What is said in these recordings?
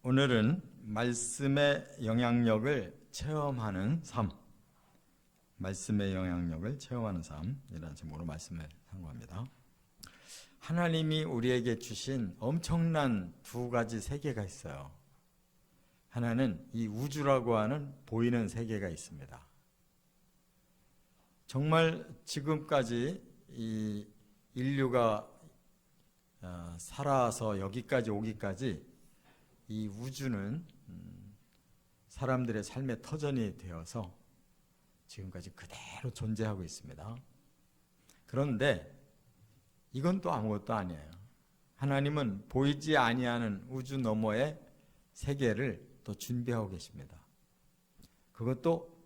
오늘은 말씀의 영향력을 체험하는 삶, 말씀의 영향력을 체험하는 삶이라는 제목으로 말씀을 상고합니다. 하나님이 우리에게 주신 엄청난 두 가지 세계가 있어요. 하나는 이 우주라고 하는 보이는 세계가 있습니다. 정말 지금까지 이 인류가 살아서 여기까지 오기까지 이 우주는 사람들의 삶의 터전이 되어서 지금까지 그대로 존재하고 있습니다. 그런데 이건 또 아무것도 아니에요. 하나님은 보이지 아니하는 우주 너머의 세계를 또 준비하고 계십니다. 그것도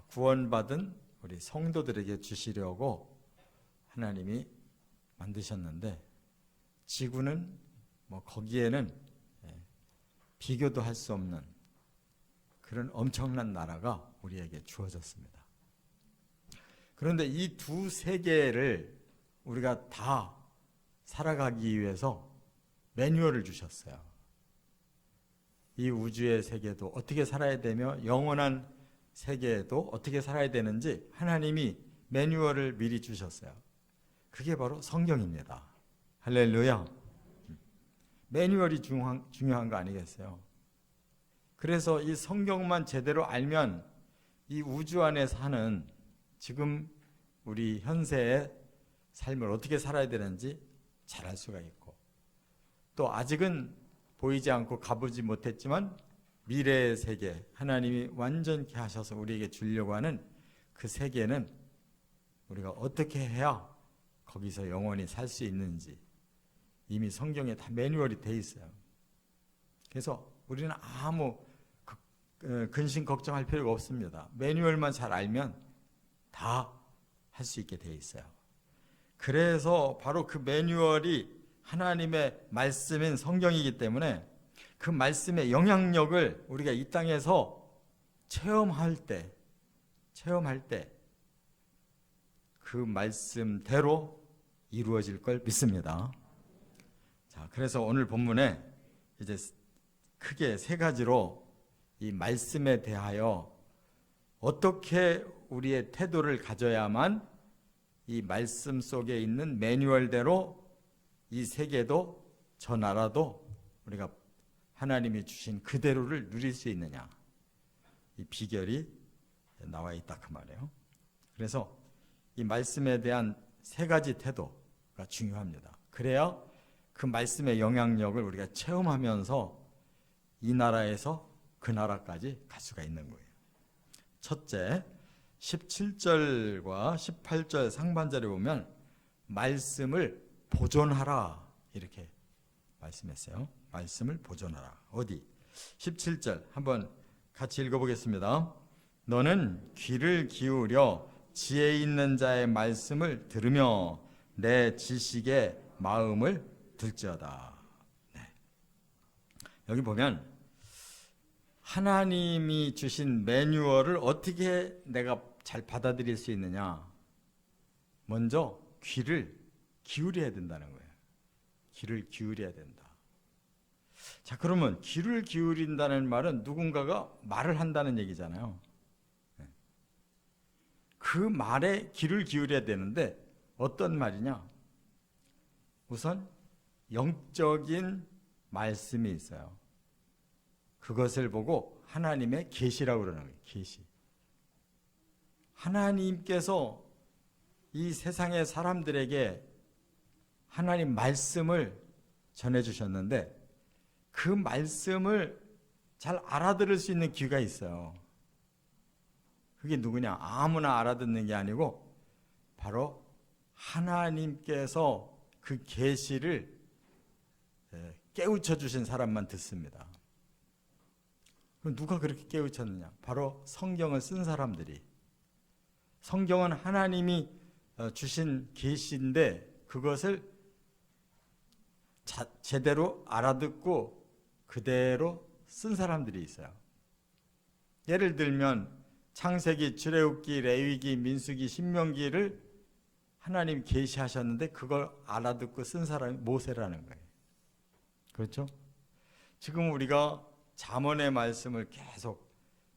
구원받은 우리 성도들에게 주시려고 하나님이 만드셨는데, 지구는 거기에는 비교도 할 수 없는 그런 엄청난 나라가 우리에게 주어졌습니다. 그런데 이 두 세계를 우리가 다 살아가기 위해서 매뉴얼을 주셨어요. 이 우주의 세계도 어떻게 살아야 되며 영원한 세계에도 어떻게 살아야 되는지 하나님이 매뉴얼을 미리 주셨어요. 그게 바로 성경입니다. 할렐루야. 매뉴얼이 중요한 거 아니겠어요? 그래서 이 성경만 제대로 알면 이 우주 안에 사는 지금 우리 현세의 삶을 어떻게 살아야 되는지 잘 알 수가 있고, 또 아직은 보이지 않고 가보지 못했지만 미래의 세계, 하나님이 완전케 하셔서 우리에게 주려고 하는 그 세계는 우리가 어떻게 해야 거기서 영원히 살 수 있는지 이미 성경에 다 매뉴얼이 돼 있어요. 그래서 우리는 아무 근심 걱정할 필요가 없습니다. 매뉴얼만 잘 알면 다 할 수 있게 돼 있어요. 그래서 바로 그 매뉴얼이 하나님의 말씀인 성경이기 때문에 그 말씀의 영향력을 우리가 이 땅에서 체험할 때 그 말씀대로 이루어질 걸 믿습니다. 자, 그래서 오늘 본문에 이제 크게 세 가지로 이 말씀에 대하여 어떻게 우리의 태도를 가져야만 이 말씀 속에 있는 매뉴얼대로 이 세계도 저 나라도 우리가 하나님이 주신 그대로를 누릴 수 있느냐, 이 비결이 나와 있다 그 말이에요. 그래서 이 말씀에 대한 세 가지 태도가 중요합니다. 그래야 그 말씀의 영향력을 우리가 체험하면서 이 나라에서 그 나라까지 갈 수가 있는 거예요. 첫째, 17절과 18절 상반절에 보면 말씀을 보존하라 이렇게 말씀했어요. 말씀을 보존하라. 어디? 17절 한번 같이 읽어보겠습니다. 너는 귀를 기울여 지혜 있는 자의 말씀을 들으며 내 지식의 마음을 들지어다. 네. 여기 보면 하나님이 주신 매뉴얼을 어떻게 내가 잘 받아들일 수 있느냐, 먼저 귀를 기울여야 된다는 거예요. 귀를 기울여야 된다. 자, 그러면 귀를 기울인다는 말은 누군가가 말을 한다는 얘기잖아요. 그 말에 귀를 기울여야 되는데 어떤 말이냐? 우선 영적인 말씀이 있어요. 그것을 보고 하나님의 계시라고 그러는 거예요. 계시. 하나님께서 이 세상의 사람들에게 하나님 말씀을 전해주셨는데 그 말씀을 잘 알아들을 수 있는 귀가 있어요. 그게 누구냐? 아무나 알아듣는 게 아니고 바로 하나님께서 그 계시를 깨우쳐 주신 사람만 듣습니다. 그럼 누가 그렇게 깨우쳤느냐? 바로 성경을 쓴 사람들이. 성경은 하나님이 주신 계시인데 그것을 제대로 알아듣고 그대로 쓴 사람들이 있어요. 예를 들면 창세기, 출애굽기, 레위기, 민수기, 신명기를 하나님 계시하셨는데 그걸 알아듣고 쓴 사람이 모세라는 거예요. 그렇죠? 지금 우리가 잠언의 말씀을 계속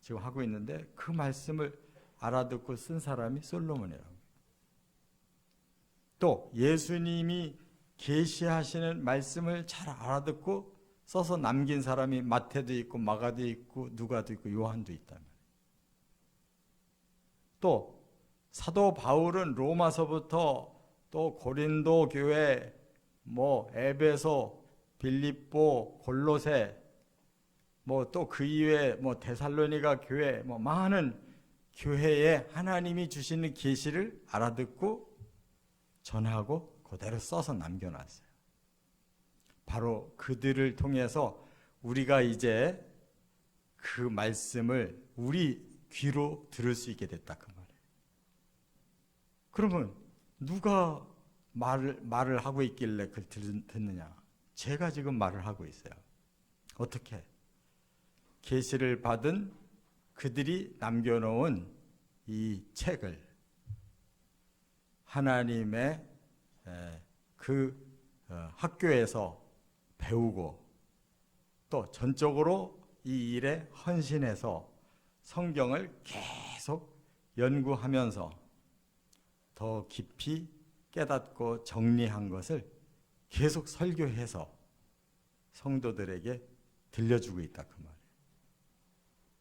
지금 하고 있는데 그 말씀을 알아듣고 쓴 사람이 솔로몬이라고. 또 예수님이 계시하시는 말씀을 잘 알아듣고 써서 남긴 사람이 마태도 있고 마가도 있고 누가도 있고 요한도 있다. 또 사도 바울은 로마서부터 또 고린도 교회, 에베소, 빌립보, 골로새, 또 그 이외에 데살로니가 교회, 많은 교회에 하나님이 주시는 계시를 알아듣고 전하고 그대로 써서 남겨놨어요. 바로 그들을 통해서 우리가 이제 그 말씀을 우리 귀로 들을 수 있게 됐다 그 말이에요. 그러면 누가 말을 하고 있길래 그걸 듣느냐? 제가 지금 말을 하고 있어요. 어떻게? 계시를 받은 그들이 남겨놓은 이 책을 하나님의 학교에서 배우고 또 전적으로 이 일에 헌신해서 성경을 계속 연구하면서 더 깊이 깨닫고 정리한 것을 계속 설교해서 성도들에게 들려주고 있다 그 말이에요.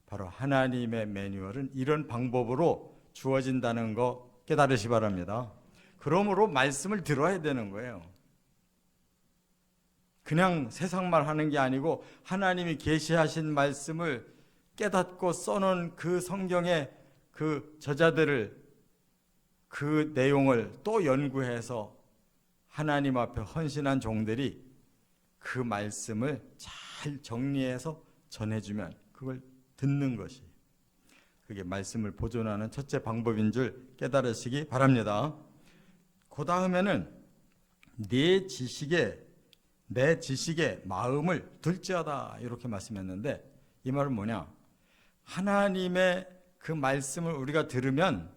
바로 하나님의 매뉴얼은 이런 방법으로 주어진다는 거 깨달으시 바랍니다. 그러므로 말씀을 들어야 되는 거예요. 그냥 세상말 하는 게 아니고 하나님이 계시하신 말씀을 깨닫고 써놓은 그 성경의 그 저자들을 그 내용을 또 연구해서 하나님 앞에 헌신한 종들이 그 말씀을 잘 정리해서 전해주면 그걸 듣는 것이 그게 말씀을 보존하는 첫째 방법인 줄 깨달으시기 바랍니다. 그 다음에는 내 지식에 마음을 둘째하다 이렇게 말씀했는데 이 말은 뭐냐? 하나님의 그 말씀을 우리가 들으면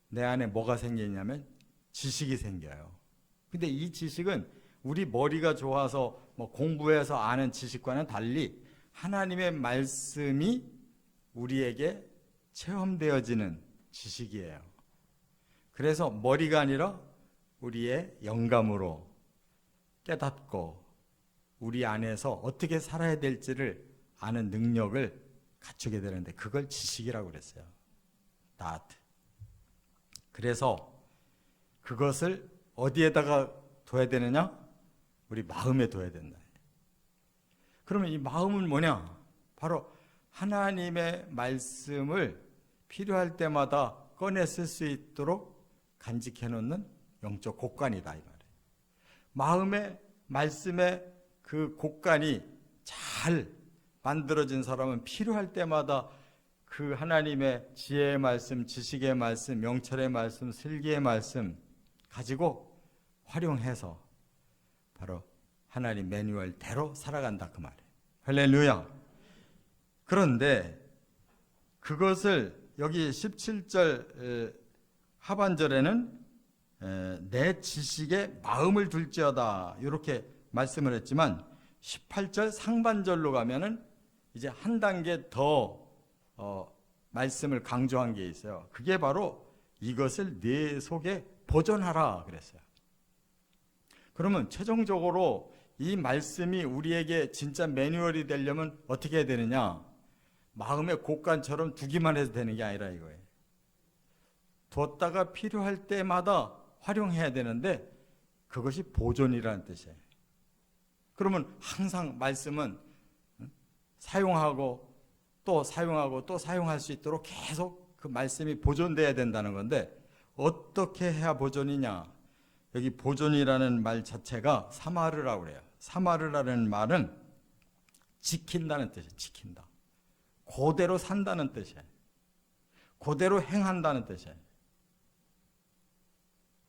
내 안에 뭐가 생기냐면 지식이 생겨요. 근데 이 지식은 우리 머리가 좋아서 공부해서 아는 지식과는 달리 하나님의 말씀이 우리에게 체험되어지는 지식이에요. 그래서 머리가 아니라 우리의 영감으로 깨닫고 우리 안에서 어떻게 살아야 될지를 아는 능력을 갖추게 되는데 그걸 지식이라고 그랬어요. 그래서 그것을 어디에다가 둬야 되느냐? 우리 마음에 둬야 된다. 그러면 이 마음은 뭐냐? 바로 하나님의 말씀을 필요할 때마다 꺼내 쓸 수 있도록 간직해 놓는 영적 곡간이다 이 말이에요. 마음의 말씀의 그 곡간이 잘 만들어진 사람은 필요할 때마다 그 하나님의 지혜의 말씀, 지식의 말씀, 명철의 말씀, 슬기의 말씀 가지고 활용해서 바로 하나님 매뉴얼대로 살아간다 그 말이에요. 할렐루야. 그런데 그것을 여기 17절 하반절에는 내 지식에 마음을 둘지어다 이렇게 말씀을 했지만 18절 상반절로 가면은 이제 한 단계 더 말씀을 강조한 게 있어요. 그게 바로 이것을 내 속에 보존하라 그랬어요. 그러면 최종적으로 이 말씀이 우리에게 진짜 매뉴얼이 되려면 어떻게 해야 되느냐? 마음의 곡간처럼 두기만 해도 되는 게 아니라 이거예요. 뒀다가 필요할 때마다 활용해야 되는데 그것이 보존이라는 뜻이에요. 그러면 항상 말씀은 사용하고 또 사용하고 또 사용할 수 있도록 계속 그 말씀이 보존돼야 된다는 건데 어떻게 해야 보존이냐? 여기 보존이라는 말 자체가 사마르라고 그래요. 사마르라는 말은 지킨다는 뜻이에요. 지킨다. 그대로 산다는 뜻이에요. 그대로 행한다는 뜻이에요.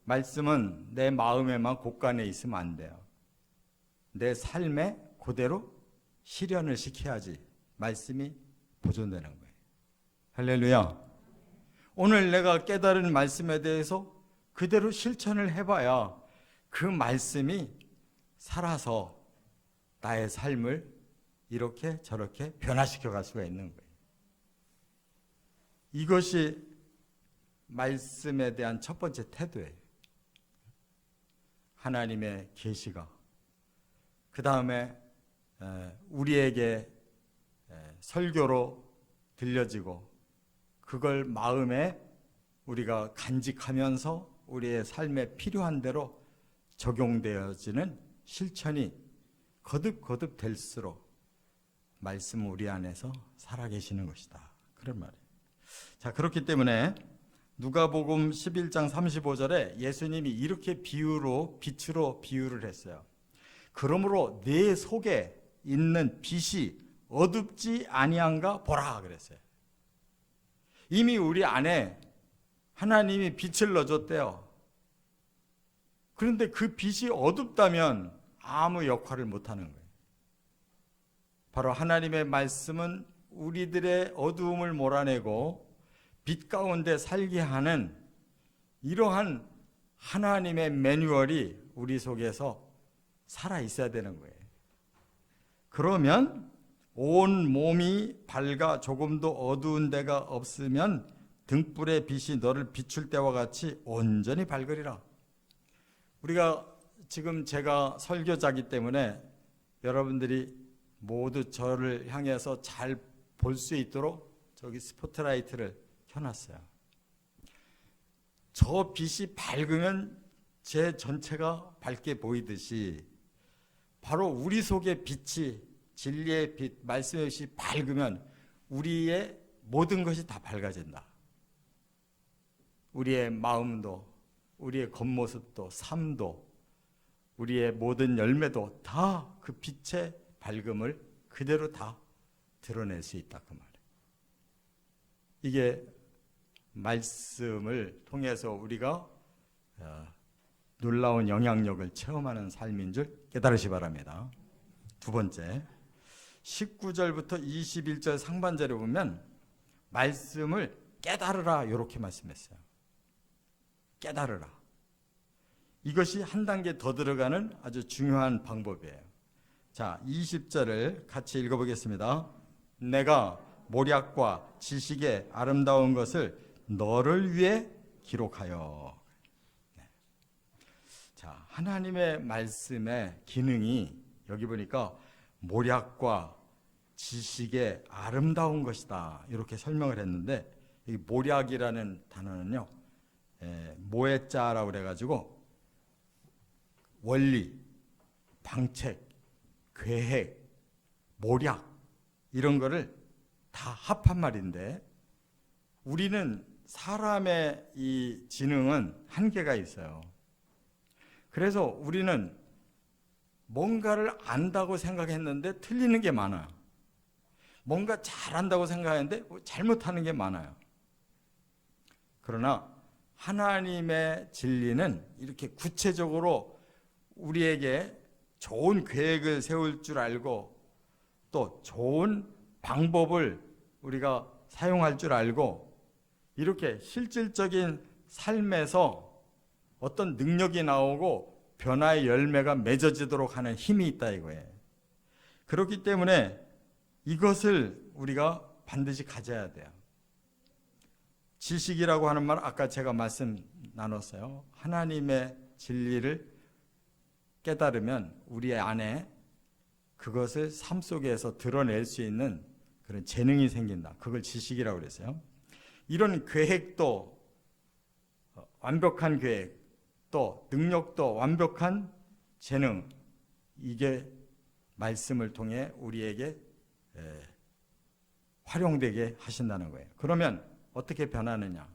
말씀은 내 마음에만 곡간에 있으면 안 돼요. 내 삶에 그대로 실현을 시켜야지 말씀이 보존되는 거예요. 할렐루야. 오늘 내가 깨달은 말씀에 대해서 그대로 실천을 해봐야 그 말씀이 살아서 나의 삶을 이렇게 저렇게 변화시켜 갈 수가 있는 거예요. 이것이 말씀에 대한 첫 번째 태도예요. 하나님의 계시가 그 다음에 우리에게 설교로 들려지고 그걸 마음에 우리가 간직하면서 우리의 삶에 필요한 대로 적용되어지는 실천이 거듭거듭 될수록 말씀은 우리 안에서 살아계시는 것이다. 그런 말이에요. 자, 그렇기 때문에 누가복음 11장 35절에 예수님이 이렇게 빛으로 비유를 했어요. 그러므로 내 속에 있는 빛이 어둡지 아니한가 보라 그랬어요. 이미 우리 안에 하나님이 빛을 넣어줬대요. 그런데 그 빛이 어둡다면 아무 역할을 못하는 거예요. 바로 하나님의 말씀은 우리들의 어두움을 몰아내고 빛 가운데 살게 하는 이러한 하나님의 매뉴얼이 우리 속에서 살아 있어야 되는 거예요. 그러면 온 몸이 밝아 조금도 어두운 데가 없으면 등불의 빛이 너를 비출 때와 같이 온전히 밝으리라. 우리가 지금 제가 설교자기 때문에 여러분들이 모두 저를 향해서 잘 볼 수 있도록 저기 스포트라이트를 켜놨어요. 저 빛이 밝으면 제 전체가 밝게 보이듯이 바로 우리 속의 빛이 진리의 빛, 말씀의 빛이 밝으면 우리의 모든 것이 다 밝아진다. 우리의 마음도, 우리의 겉모습도, 삶도, 우리의 모든 열매도 다 그 빛의 밝음을 그대로 다 드러낼 수 있다 그 말이에요. 이게 말씀을 통해서 우리가 놀라운 영향력을 체험하는 삶인 줄 깨달으시 바랍니다. 두 번째, 19절부터 21절 상반절에 보면 말씀을 깨달으라 이렇게 말씀했어요. 깨달으라. 이것이 한 단계 더 들어가는 아주 중요한 방법이에요. 자, 20절을 같이 읽어보겠습니다. 내가 모략과 지식의 아름다운 것을 너를 위해 기록하여. 네. 자, 하나님의 말씀의 기능이 여기 보니까 모략과 지식의 아름다운 것이다 이렇게 설명을 했는데, 이 모략이라는 단어는요 모해자라고 그래가지고 원리, 방책, 계획, 모략 이런 거를 다 합한 말인데, 우리는 사람의 이 지능은 한계가 있어요. 그래서 우리는 뭔가를 안다고 생각했는데 틀리는 게 많아요. 뭔가 잘한다고 생각했는데 잘못하는 게 많아요. 그러나 하나님의 진리는 이렇게 구체적으로 우리에게 좋은 계획을 세울 줄 알고 또 좋은 방법을 우리가 사용할 줄 알고 이렇게 실질적인 삶에서 어떤 능력이 나오고 변화의 열매가 맺어지도록 하는 힘이 있다 이거예요. 그렇기 때문에 이것을 우리가 반드시 가져야 돼요. 지식이라고 하는 말 아까 제가 말씀 나눴어요. 하나님의 진리를 깨달으면 우리 안에 그것을 삶 속에서 드러낼 수 있는 그런 재능이 생긴다. 그걸 지식이라고 그랬어요. 이런 계획도 완벽한 계획, 또 능력도 완벽한 재능, 이게 말씀을 통해 우리에게 활용되게 하신다는 거예요. 그러면 어떻게 변하느냐?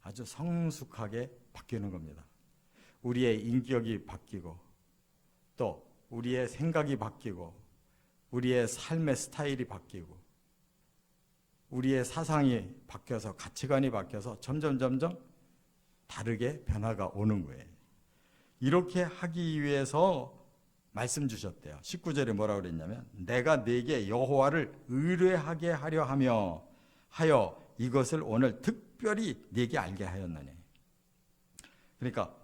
아주 성숙하게 바뀌는 겁니다. 우리의 인격이 바뀌고 또 우리의 생각이 바뀌고 우리의 삶의 스타일이 바뀌고 우리의 사상이 바뀌어서 가치관이 바뀌어서 점점 다르게 변화가 오는 거예요. 이렇게 하기 위해서 말씀 주셨대요. 19절에 뭐라고 그랬냐면 내가 네게 여호와를 의뢰하게 하려 하여 이것을 오늘 특별히 네게 알게 하였느니. 그러니까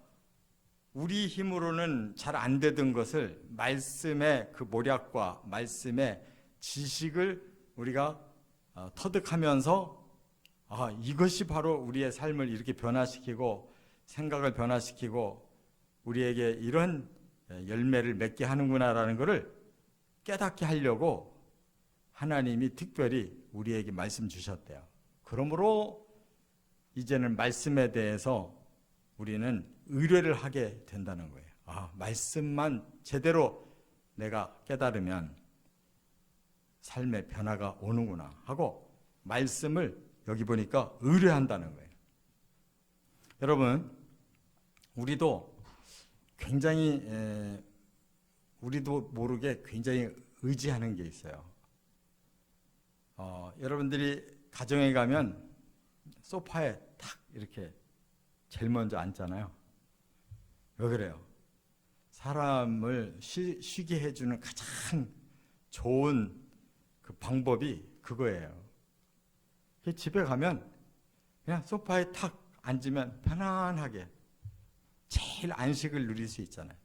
우리 힘으로는 잘 안 되던 것을 말씀의 그 모략과 말씀의 지식을 우리가 터득하면서 이것이 바로 우리의 삶을 이렇게 변화시키고 생각을 변화시키고 우리에게 이런 열매를 맺게 하는구나라는 것을 깨닫게 하려고 하나님이 특별히 우리에게 말씀 주셨대요. 그러므로 이제는 말씀에 대해서 우리는 의뢰를 하게 된다는 거예요. 말씀만 제대로 내가 깨달으면 삶의 변화가 오는구나 하고 말씀을 여기 보니까 의뢰한다는 거예요. 여러분, 우리도 굉장히 우리도 모르게 굉장히 의지하는 게 있어요. 여러분들이 가정에 가면 소파에 탁 이렇게 제일 먼저 앉잖아요. 왜 그래요? 사람을 쉬게 해주는 가장 좋은 그 방법이 그거예요. 집에 가면 그냥 소파에 탁 앉으면 편안하게 제일 안식을 누릴 수 있잖아요.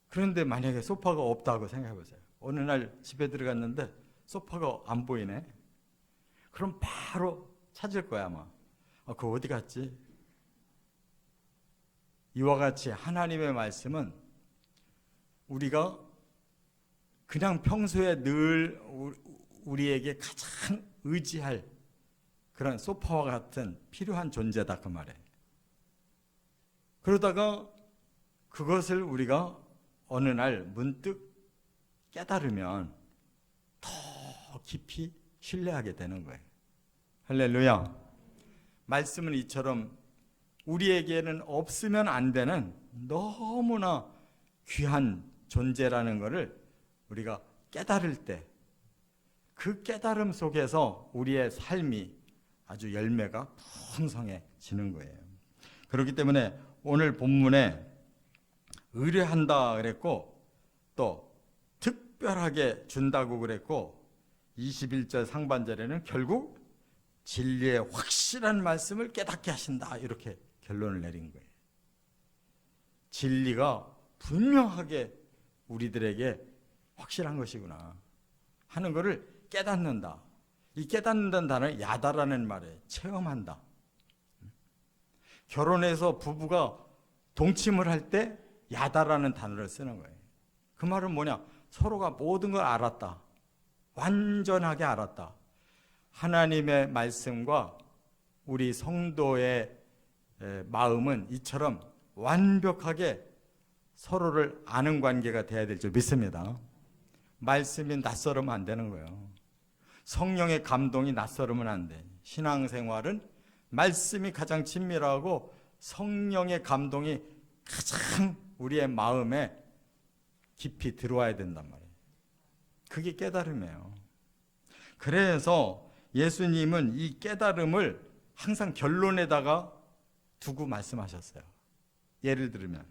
그런데 만약에 소파가 없다고 생각해 보세요. 어느 날 집에 들어갔는데 소파가 안 보이네. 그럼 바로 찾을 거야 아마. 그거 어디 갔지? 이와 같이 하나님의 말씀은 우리가 그냥 평소에 늘 우리에게 가장 의지할 그런 소파와 같은 필요한 존재다 그 말이에요. 그러다가 그것을 우리가 어느 날 문득 깨달으면 더 깊이 신뢰하게 되는 거예요. 할렐루야. 말씀은 이처럼 우리에게는 없으면 안 되는 너무나 귀한 존재라는 것을 우리가 깨달을 때 그 깨달음 속에서 우리의 삶이 아주 열매가 풍성해지는 거예요. 그렇기 때문에 오늘 본문에 의뢰한다 그랬고 또 특별하게 준다고 그랬고 21절 상반절에는 결국 진리의 확실한 말씀을 깨닫게 하신다 이렇게 결론을 내린 거예요. 진리가 분명하게 우리들에게 확실한 것이구나 하는 것을 깨닫는다. 이 깨닫는다는 단어는 야다라는 말이에요. 체험한다. 결혼해서 부부가 동침을 할 때 야다라는 단어를 쓰는 거예요. 그 말은 뭐냐? 서로가 모든 걸 알았다. 완전하게 알았다. 하나님의 말씀과 우리 성도의 마음은 이처럼 완벽하게 서로를 아는 관계가 돼야 될 줄 믿습니다. 말씀이 낯설으면 안 되는 거예요. 성령의 감동이 낯설으면 안 돼. 신앙생활은 말씀이 가장 친밀하고 성령의 감동이 가장 우리의 마음에 깊이 들어와야 된단 말이에요. 그게 깨달음이에요. 그래서 예수님은 이 깨달음을 항상 결론에다가 두고 말씀하셨어요. 예를 들면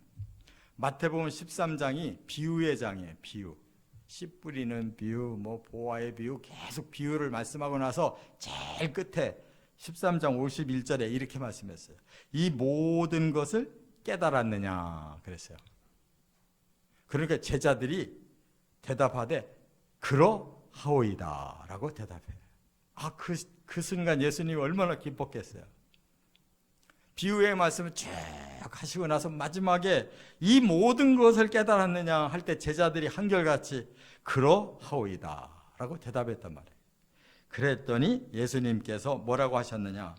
마태복음 13장이 비유의 장이에요. 비유. 씨 뿌리는 비유, 보화의 비유, 계속 비유를 말씀하고 나서 제일 끝에 13장 51절에 이렇게 말씀했어요. 이 모든 것을 깨달았느냐 그랬어요. 그러니까 제자들이 대답하되 그러하오이다 라고 대답해요. 그 순간 예수님이 얼마나 기뻤겠어요. 비유의 말씀을 쭉 하시고 나서 마지막에 이 모든 것을 깨달았느냐 할 때 제자들이 한결같이 그러하오이다 라고 대답했단 말이에요. 그랬더니 예수님께서 뭐라고 하셨느냐?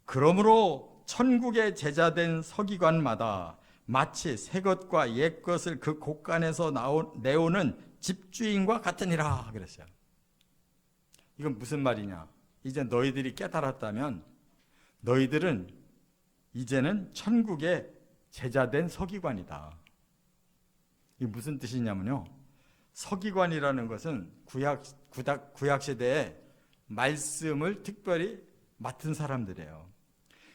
그러므로 천국의 제자된 서기관마다 마치 새 것과 옛 것을 그 곳간에서 내오는 집주인과 같으니라 그랬어요. 이건 무슨 말이냐? 이제 너희들이 깨달았다면 너희들은 이제는 천국의 제자된 서기관이다. 이게 무슨 뜻이냐면요. 서기관이라는 것은 구약 시대에 말씀을 특별히 맡은 사람들이에요.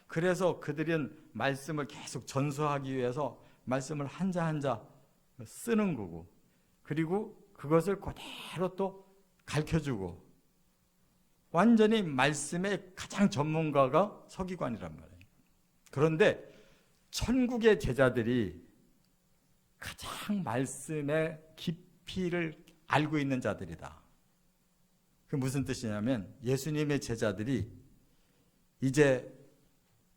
그래서 그들은 말씀을 계속 전수하기 위해서 말씀을 한자 한자 쓰는 거고, 그리고 그것을 그대로 또 가르쳐주고, 완전히 말씀의 가장 전문가가 서기관이란 말이에요. 그런데 천국의 제자들이 가장 말씀의 깊이를 알고 있는 자들이다. 그게 무슨 뜻이냐면 예수님의 제자들이 이제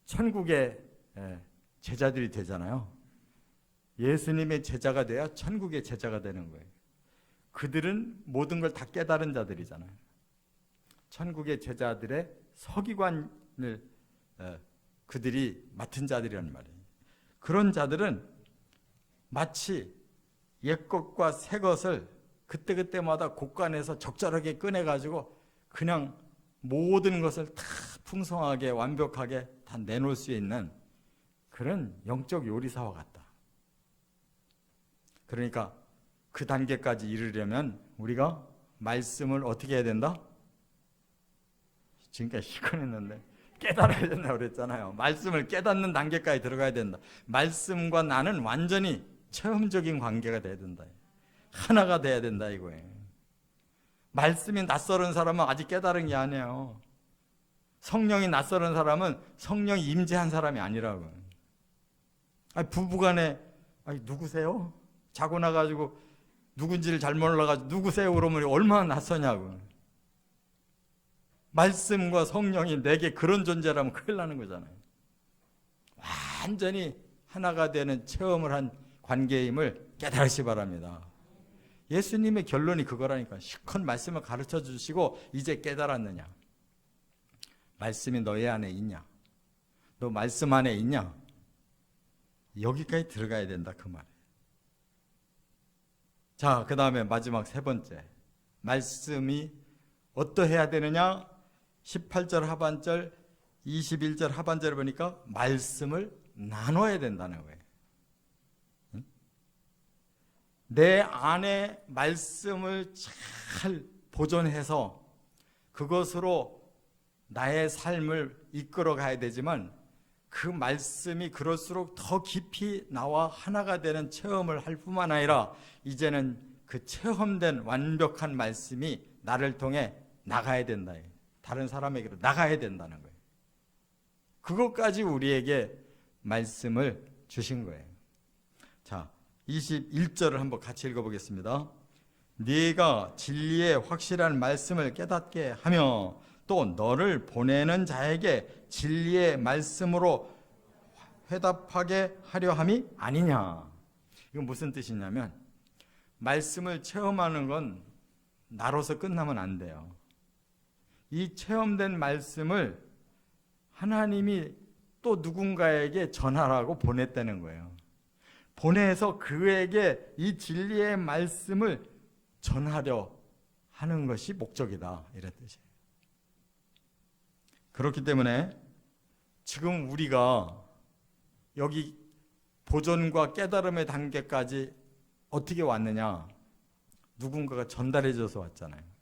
천국의 제자들이 되잖아요. 예수님의 제자가 돼야 천국의 제자가 되는 거예요. 그들은 모든 걸 다 깨달은 자들이잖아요. 천국의 제자들의 서기관을 그들이 맡은 자들이란 말이에요. 그런 자들은 마치 옛것과 새것을 그때그때마다 곳간에서 적절하게 꺼내가지고 그냥 모든 것을 다 풍성하게 완벽하게 다 내놓을 수 있는 그런 영적 요리사와 같다. 그러니까 그 단계까지 이르려면 우리가 말씀을 어떻게 해야 된다? 지금까지 시큰했는데 깨달아야 된다고 그랬잖아요. 말씀을 깨닫는 단계까지 들어가야 된다. 말씀과 나는 완전히 체험적인 관계가 돼야 된다. 하나가 돼야 된다 이거예요. 말씀이 낯설은 사람은 아직 깨달은 게 아니에요. 성령이 낯설은 사람은 성령이 임재한 사람이 아니라고. 부부간에 누구세요? 자고 나가지고 누군지를 잘 몰라가지고 누구세요? 그러면 얼마나 낯서냐고. 말씀과 성령이 내게 그런 존재라면 큰일 나는 거잖아요. 완전히 하나가 되는 체험을 한 관계임을 깨달으시 바랍니다. 예수님의 결론이 그거라니까. 실컷 말씀을 가르쳐 주시고 이제 깨달았느냐? 말씀이 너희 안에 있냐? 너 말씀 안에 있냐? 여기까지 들어가야 된다 그 말이에요. 자, 그 다음에 마지막 세 번째. 말씀이 어떠해야 되느냐? 18절 하반절, 21절 하반절을 보니까 말씀을 나눠야 된다는 거예요. 내 안에 말씀을 잘 보존해서 그것으로 나의 삶을 이끌어 가야 되지만 그 말씀이 그럴수록 더 깊이 나와 하나가 되는 체험을 할 뿐만 아니라 이제는 그 체험된 완벽한 말씀이 나를 통해 나가야 된다. 다른 사람에게로 나가야 된다는 거예요. 그것까지 우리에게 말씀을 주신 거예요. 자, 21절을 한번 같이 읽어보겠습니다. 네가 진리의 확실한 말씀을 깨닫게 하며 또 너를 보내는 자에게 진리의 말씀으로 회답하게 하려 함이 아니냐. 이건 무슨 뜻이냐면 말씀을 체험하는 건 나로서 끝나면 안 돼요. 이 체험된 말씀을 하나님이 또 누군가에게 전하라고 보냈다는 거예요. 보내서 그에게 이 진리의 말씀을 전하려 하는 것이 목적이다. 이런 뜻이에요. 그렇기 때문에 지금 우리가 여기 보존과 깨달음의 단계까지 어떻게 왔느냐? 누군가가 전달해 줘서 왔잖아요.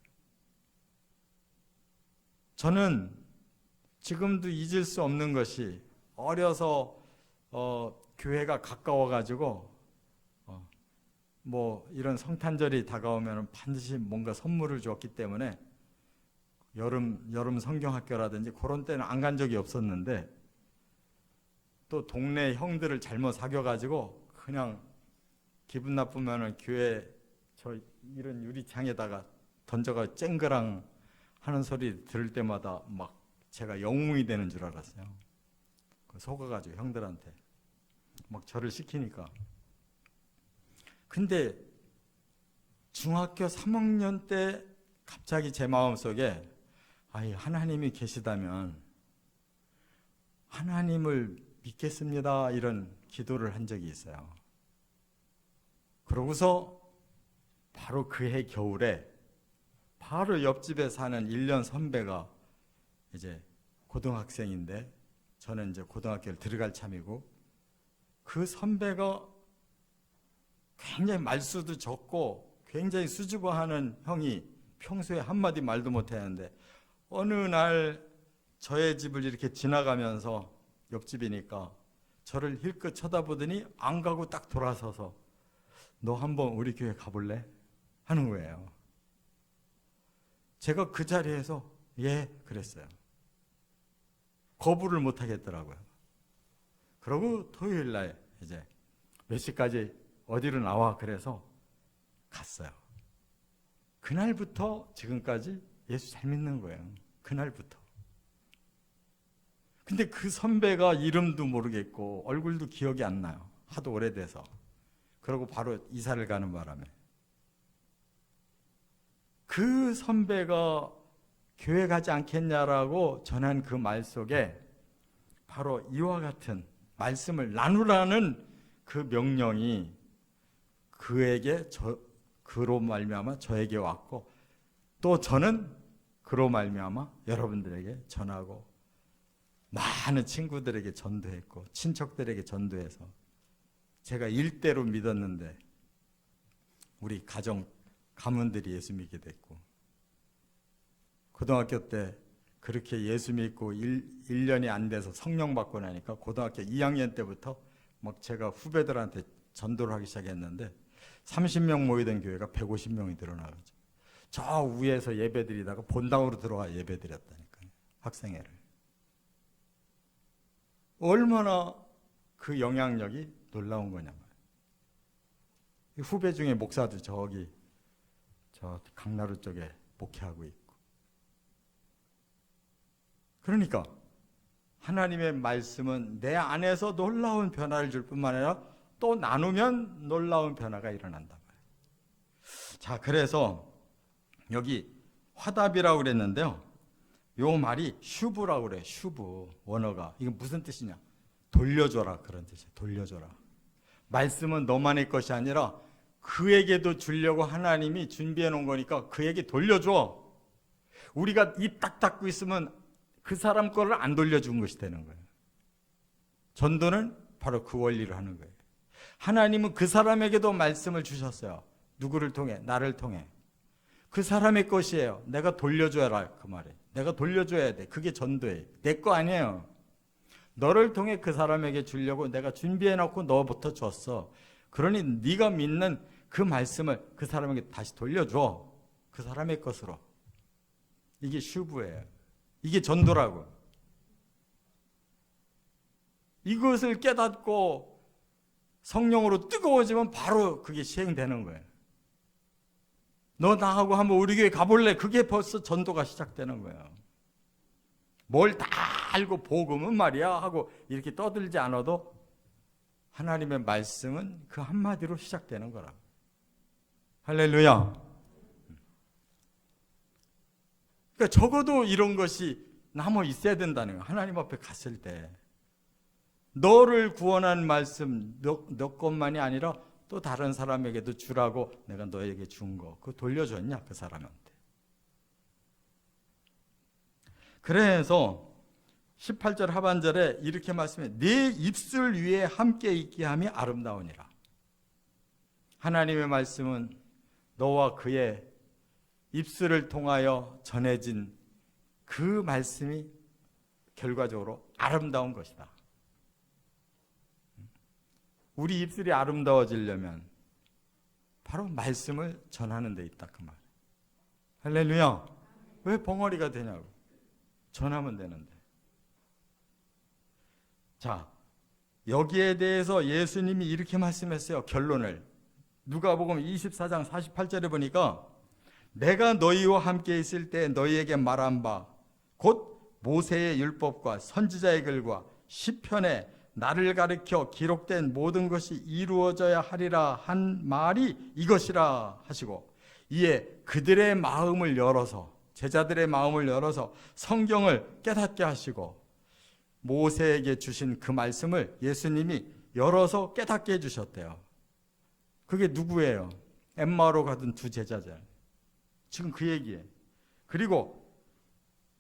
저는 지금도 잊을 수 없는 것이 어려서 교회가 가까워가지고 뭐 이런 성탄절이 다가오면 반드시 뭔가 선물을 줬기 때문에 여름 성경학교라든지 그런 때는 안 간 적이 없었는데 또 동네 형들을 잘못 사귀어가지고 그냥 기분 나쁘면은 교회 저 이런 유리창에다가 던져가 쨍그랑 하는 소리 들을 때마다 막 제가 영웅이 되는 줄 알았어요. 속아가지고 형들한테 막 저를 시키니까. 근데 중학교 3학년 때 갑자기 제 마음속에 하나님이 계시다면 하나님을 믿겠습니다 이런 기도를 한 적이 있어요. 그러고서 바로 그해 겨울에 바로 옆집에 사는 1년 선배가 이제 고등학생인데 저는 이제 고등학교를 들어갈 참이고 그 선배가 굉장히 말수도 적고 굉장히 수줍어하는 형이 평소에 한마디 말도 못하는데 어느 날 저의 집을 이렇게 지나가면서 옆집이니까 저를 힐끗 쳐다보더니 안 가고 딱 돌아서서 너 한번 우리 교회 가볼래? 하는 거예요. 제가 그 자리에서 예 그랬어요. 거부를 못 하겠더라고요. 그러고 토요일 날 이제 몇 시까지 어디로 나와 그래서 갔어요. 그날부터 지금까지 예수 잘 믿는 거예요. 그날부터. 근데 그 선배가 이름도 모르겠고 얼굴도 기억이 안 나요. 하도 오래돼서. 그러고 바로 이사를 가는 바람에 그 선배가 교회 가지 않겠냐라고 전한 그 말 속에 바로 이와 같은 말씀을 나누라는 그 명령이 그에게 그로 말미암아 저에게 왔고, 또 저는 그로 말미암아 여러분들에게 전하고 많은 친구들에게 전도했고 친척들에게 전도해서 제가 일대로 믿었는데 우리 가정 가문들이 예수 믿게 됐고, 고등학교 때 그렇게 예수 믿고 1년이 안 돼서 성령 받고 나니까 고등학교 2학년 때부터 막 제가 후배들한테 전도를 하기 시작했는데 30명 모이던 교회가 150명이 늘어나가지고 저 위에서 예배드리다가 본당으로 들어가 예배드렸다니까요. 학생회를. 얼마나 그 영향력이 놀라운 거냐면, 후배 중에 목사도 저기 저 강나루 쪽에 목회하고 있고. 그러니까 하나님의 말씀은 내 안에서 놀라운 변화를 줄 뿐만 아니라 또 나누면 놀라운 변화가 일어난단 말이에요. 자, 그래서 여기 화답이라고 그랬는데요. 요 말이 슈브라고 그래요. 슈브 원어가. 이건 무슨 뜻이냐? 돌려줘라, 그런 뜻이에요. 돌려줘라. 말씀은 너만의 것이 아니라 그에게도 주려고 하나님이 준비해 놓은 거니까 그에게 돌려줘. 우리가 입 딱 닫고 있으면 그 사람 거를 안 돌려준 것이 되는 거예요. 전도는 바로 그 원리를 하는 거예요. 하나님은 그 사람에게도 말씀을 주셨어요. 누구를 통해? 나를 통해. 그 사람의 것이에요. 내가 돌려줘야 그 말이에요. 내가 돌려줘야 돼. 그게 전도예요. 내 거 아니에요. 너를 통해 그 사람에게 주려고 내가 준비해놓고 너부터 줬어. 그러니 네가 믿는 그 말씀을 그 사람에게 다시 돌려줘. 그 사람의 것으로. 이게 슈브예요. 이게 전도라고. 이것을 깨닫고 성령으로 뜨거워지면 바로 그게 시행되는 거예요. 너 나하고 한번 우리 교회 가볼래? 그게 벌써 전도가 시작되는 거예요. 뭘 다 알고 복음은 말이야 하고 이렇게 떠들지 않아도 하나님의 말씀은 그 한마디로 시작되는 거라. 할렐루야. 그러니까 적어도 이런 것이 남아 있어야 된다는 거예요. 하나님 앞에 갔을 때 너를 구원한 말씀 몇 것만이 아니라 또 다른 사람에게도 주라고 내가 너에게 준 거 그거 돌려줬냐 그 사람한테. 그래서 18절 하반절에 이렇게 말씀해, 네 입술 위에 함께 있게 함이 아름다우니라. 하나님의 말씀은 너와 그의 입술을 통하여 전해진 그 말씀이 결과적으로 아름다운 것이다. 우리 입술이 아름다워지려면 바로 말씀을 전하는 데 있다 그 말. 할렐루야. 왜 벙어리가 되냐고. 전하면 되는데. 자, 여기에 대해서 예수님이 이렇게 말씀했어요. 결론을. 누가복음 24장 48절에 보니까 내가 너희와 함께 있을 때 너희에게 말한 바 곧 모세의 율법과 선지자의 글과 시편에 나를 가리켜 기록된 모든 것이 이루어져야 하리라 한 말이 이것이라 하시고, 이에 그들의 마음을 열어서, 제자들의 마음을 열어서 성경을 깨닫게 하시고 모세에게 주신 그 말씀을 예수님이 열어서 깨닫게 해주셨대요. 그게 누구예요? 엠마오로 가던 두 제자들. 지금 그 얘기예요. 그리고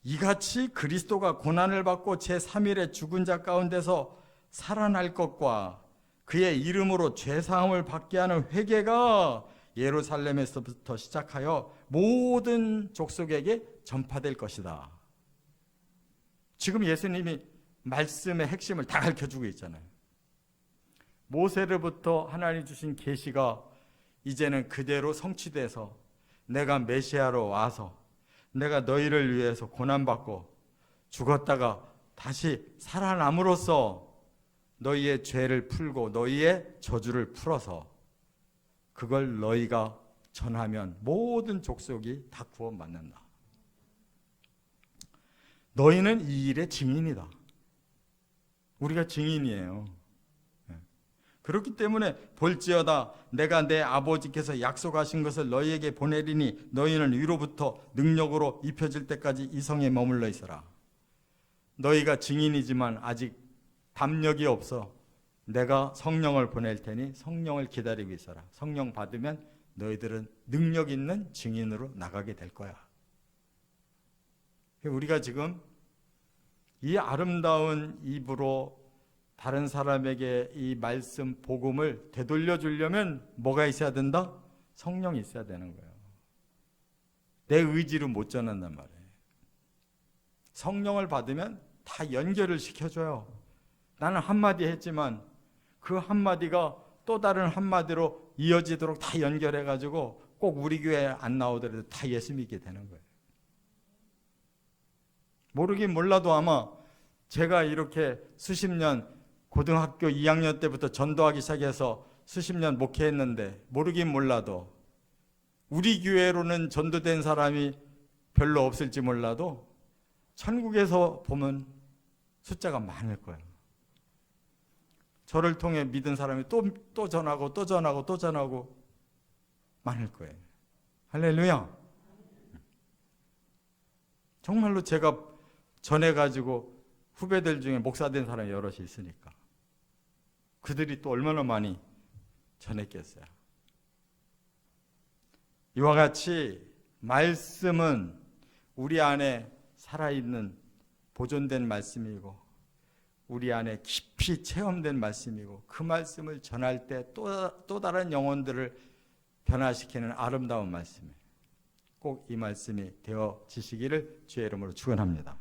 이같이 그리스도가 고난을 받고 제3일에 죽은 자 가운데서 살아날 것과 그의 이름으로 죄사함을 받게 하는 회개가 예루살렘에서부터 시작하여 모든 족속에게 전파될 것이다. 지금 예수님이 말씀의 핵심을 다 가르쳐주고 있잖아요. 모세로부터 하나님 주신 계시가 이제는 그대로 성취돼서 내가 메시아로 와서 내가 너희를 위해서 고난받고 죽었다가 다시 살아남으로써 너희의 죄를 풀고 너희의 저주를 풀어서 그걸 너희가 전하면 모든 족속이 다 구원받는다. 너희는 이 일의 증인이다. 우리가 증인이에요. 그렇기 때문에 볼지어다 내가 내 아버지께서 약속하신 것을 너희에게 보내리니 너희는 위로부터 능력으로 입혀질 때까지 이 성에 머물러 있어라. 너희가 증인이지만 아직 담력이 없어. 내가 성령을 보낼 테니 성령을 기다리고 있어라. 성령 받으면 너희들은 능력 있는 증인으로 나가게 될 거야. 우리가 지금 이 아름다운 입으로 다른 사람에게 이 말씀 복음을 되돌려 주려면 뭐가 있어야 된다? 성령이 있어야 되는 거예요. 내 의지로 못 전한단 말이에요. 성령을 받으면 다 연결을 시켜줘요. 나는 한마디 했지만 그 한마디가 또 다른 한마디로 이어지도록 다 연결해가지고 꼭 우리 교회에 안 나오더라도 다 예수 믿게 되는 거예요. 모르긴 몰라도 아마 제가 이렇게 수십 년 고등학교 2학년 때부터 전도하기 시작해서 수십 년 목회했는데 모르긴 몰라도 우리 교회로는 전도된 사람이 별로 없을지 몰라도 천국에서 보면 숫자가 많을 거예요. 저를 통해 믿은 사람이 또 전하고 또 전하고 또 전하고 많을 거예요. 할렐루야. 정말로 제가 전해가지고 후배들 중에 목사 된 사람이 여럿이 있으니까 그들이 또 얼마나 많이 전했겠어요. 이와 같이 말씀은 우리 안에 살아있는 보존된 말씀이고 우리 안에 깊이 체험된 말씀이고 그 말씀을 전할 때 또 다른 영혼들을 변화시키는 아름다운 말씀이에요. 꼭 이 말씀이 되어지시기를 주의 이름으로 축원합니다.